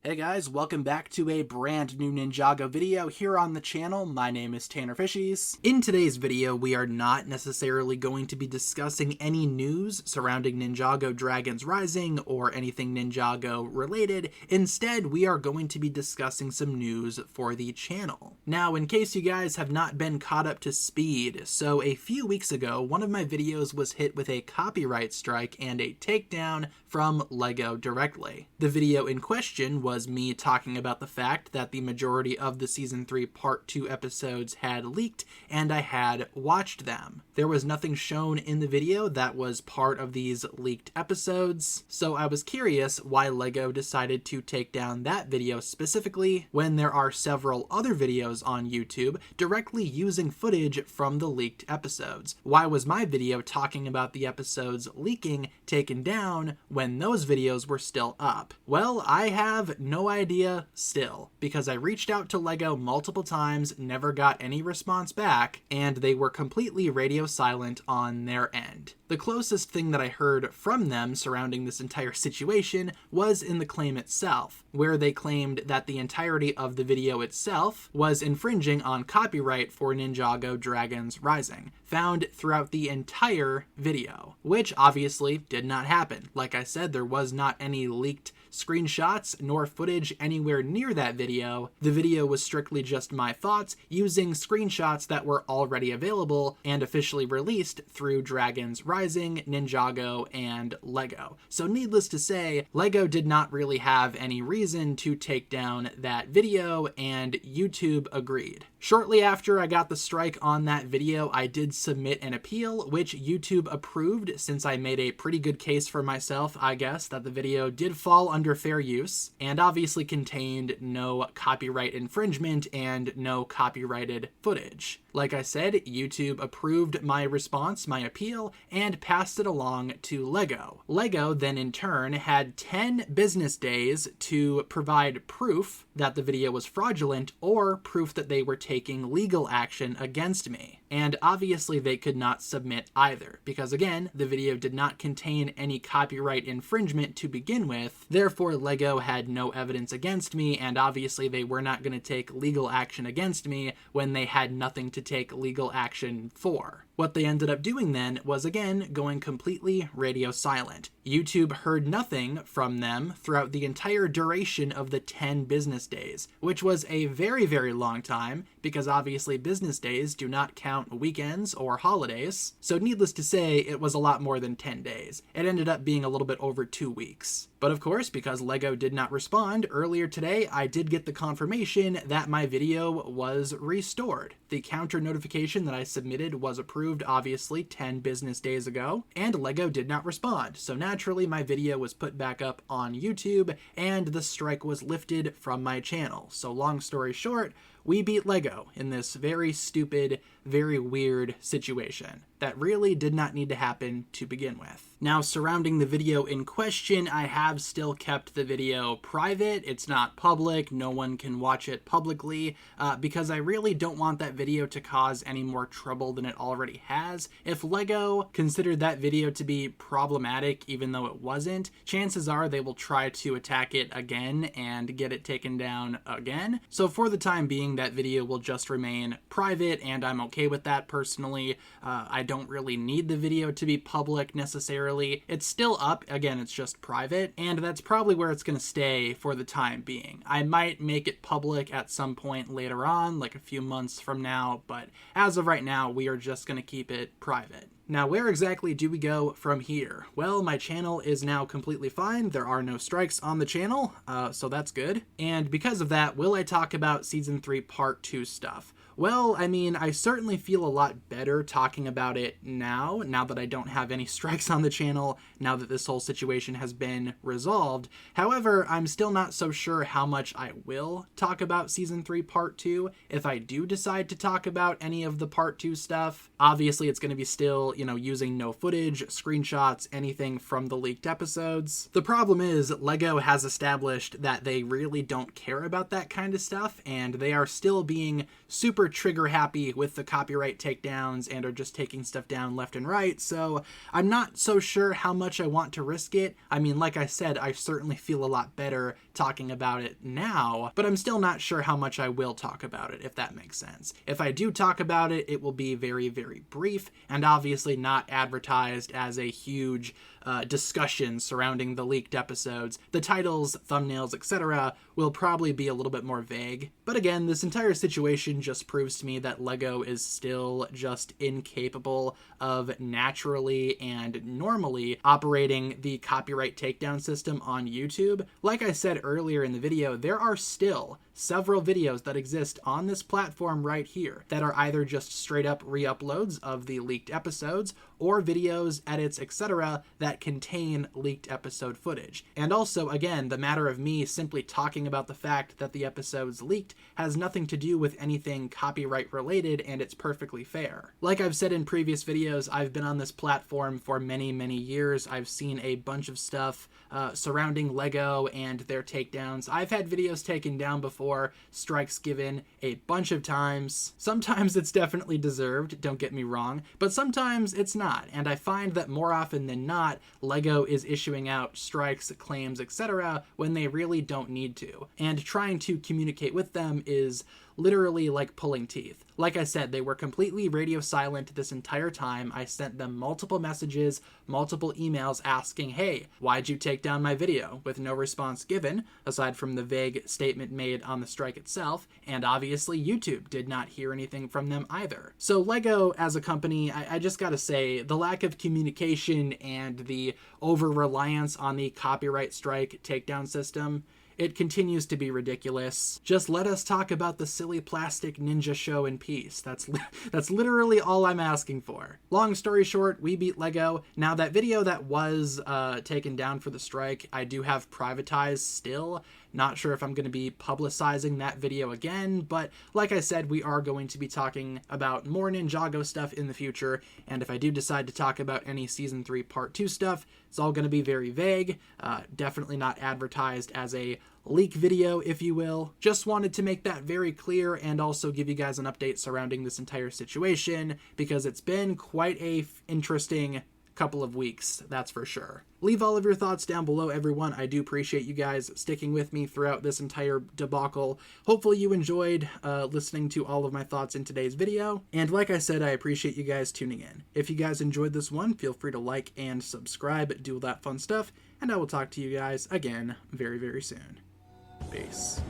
Hey guys, welcome back to a brand new Ninjago video here on the channel. My name is TannerFishies. In today's video, we are not necessarily going to be discussing any news surrounding Ninjago Dragons Rising or anything Ninjago related. Instead, we are going to be discussing some news for the channel. Now, in case you guys have not been caught up to speed, so a few weeks ago, one of my videos was hit with a copyright strike and a takedown from LEGO directly. The video in question was me talking about the fact that the majority of the Season 3 Part 2 episodes had leaked, and I had watched them. There was nothing shown in the video that was part of these leaked episodes, so I was curious why LEGO decided to take down that video specifically when there are several other videos on YouTube directly using footage from the leaked episodes. Why was my video talking about the episodes leaking taken down when those videos were still up? Well, I have no idea still, because I reached out to LEGO multiple times, never got any response back, and they were completely radio silent on their end. The closest thing that I heard from them surrounding this entire situation was in the claim itself, where they claimed that the entirety of the video itself was infringing on copyright for Ninjago Dragons Rising, found throughout the entire video, which obviously did not happen. Like I said, there was not any leaked screenshots nor footage anywhere near that video. The video was strictly just my thoughts using screenshots that were already available and officially released through Dragons Rising, Ninjago, and LEGO. So needless to say, LEGO did not really have any reason to take down that video, and YouTube agreed. Shortly after I got the strike on that video, I did submit an appeal, which YouTube approved since I made a pretty good case for myself, I guess, that the video did fall under fair use and obviously contained no copyright infringement and no copyrighted footage. Like I said, YouTube approved my response, my appeal, and passed it along to LEGO. LEGO then in turn had 10 business days to provide proof that the video was fraudulent or proof that they were taking legal action against me. And obviously they could not submit either, because again, the video did not contain any copyright infringement to begin with. Therefore, LEGO had no evidence against me, and obviously they were not going to take legal action against me when they had nothing to take legal action for. What they ended up doing then was again going completely radio silent. YouTube heard nothing from them throughout the entire duration of the 10 business days, which was a very, very long time because obviously business days do not count weekends or holidays. So needless to say, it was a lot more than 10 days. It ended up being a little bit over 2 weeks. But of course, because LEGO did not respond, earlier today I did get the confirmation that my video was restored. The counter notification that I submitted was approved obviously 10 business days ago, and LEGO did not respond. So naturally my video was put back up on YouTube and the strike was lifted from my channel. So long story short, we beat LEGO in this very stupid, very weird situation that really did not need to happen to begin with. Now, surrounding the video in question, I have still kept the video private. It's not public. No one can watch it publicly because I really don't want that video to cause any more trouble than it already has. If LEGO considered that video to be problematic, even though it wasn't, chances are they will try to attack it again and get it taken down again. So for the time being, that video will just remain private, and I'm okay with that personally. I don't really need the video to be public necessarily. It's still up, again, it's just private, and that's probably where it's going to stay for the time being. I might make it public at some point later on, like a few months from now, but as of right now, we are just going to keep it private. Now, where exactly do we go from here? Well, my channel is now completely fine. There are no strikes on the channel, so that's good. And because of that, will I talk about Season 3 Part 2 stuff? Well, I mean, I certainly feel a lot better talking about it now that I don't have any strikes on the channel, now that this whole situation has been resolved. However, I'm still not so sure how much I will talk about Season 3 Part 2 if I do decide to talk about any of the Part 2 stuff. Obviously, it's going to be still, using no footage, screenshots, anything from the leaked episodes. The problem is, LEGO has established that they really don't care about that kind of stuff, and they are still being super trigger happy with the copyright takedowns and are just taking stuff down left and right, so I'm not so sure how much I want to risk it. I mean, like I said, I certainly feel a lot better talking about it now, but I'm still not sure how much I will talk about it, if that makes sense. If I do talk about it, it will be very, very brief, and obviously not advertised as a huge discussion surrounding the leaked episodes. The titles, thumbnails, etc. will probably be a little bit more vague. But again, this entire situation just proves to me that LEGO is still just incapable of naturally and normally operating the copyright takedown system on YouTube. Like I said earlier in the video, there are still several videos that exist on this platform right here that are either just straight up re-uploads of the leaked episodes or videos, edits, etc. that contain leaked episode footage. And also, again, the matter of me simply talking about the fact that the episode's leaked has nothing to do with anything copyright related, and it's perfectly fair. Like I've said in previous videos, I've been on this platform for many, many years. I've seen a bunch of stuff surrounding LEGO and their takedowns. I've had videos taken down before, strikes given a bunch of times. Sometimes it's definitely deserved, don't get me wrong, but sometimes it's not. And I find that more often than not, LEGO is issuing out strikes, claims, etc. when they really don't need to. And trying to communicate with them is literally like pulling teeth. Like I said, they were completely radio silent this entire time. I sent them multiple messages, multiple emails asking, hey, why'd you take down my video? With no response given, aside from the vague statement made on the strike itself, and obviously YouTube did not hear anything from them either. So LEGO as a company, I just gotta say, the lack of communication and the over-reliance on the copyright strike takedown system, it continues to be ridiculous. Just let us talk about the silly plastic ninja show in peace. That's literally all I'm asking for. Long story short, we beat LEGO. Now that video that was taken down for the strike, I do have privatized still. Not sure if I'm going to be publicizing that video again, but like I said, we are going to be talking about more Ninjago stuff in the future, and if I do decide to talk about any Season 3 Part 2 stuff, it's all going to be very vague, definitely not advertised as a leak video, if you will. Just wanted to make that very clear and also give you guys an update surrounding this entire situation, because it's been quite a interesting couple of weeks, that's for sure. Leave all of your thoughts down below, everyone. I do appreciate you guys sticking with me throughout this entire debacle. Hopefully you enjoyed listening to all of my thoughts in today's video. And like I said, I appreciate you guys tuning in. If you guys enjoyed this one, feel free to like and subscribe, do all that fun stuff, and I will talk to you guys again very, very soon. Peace.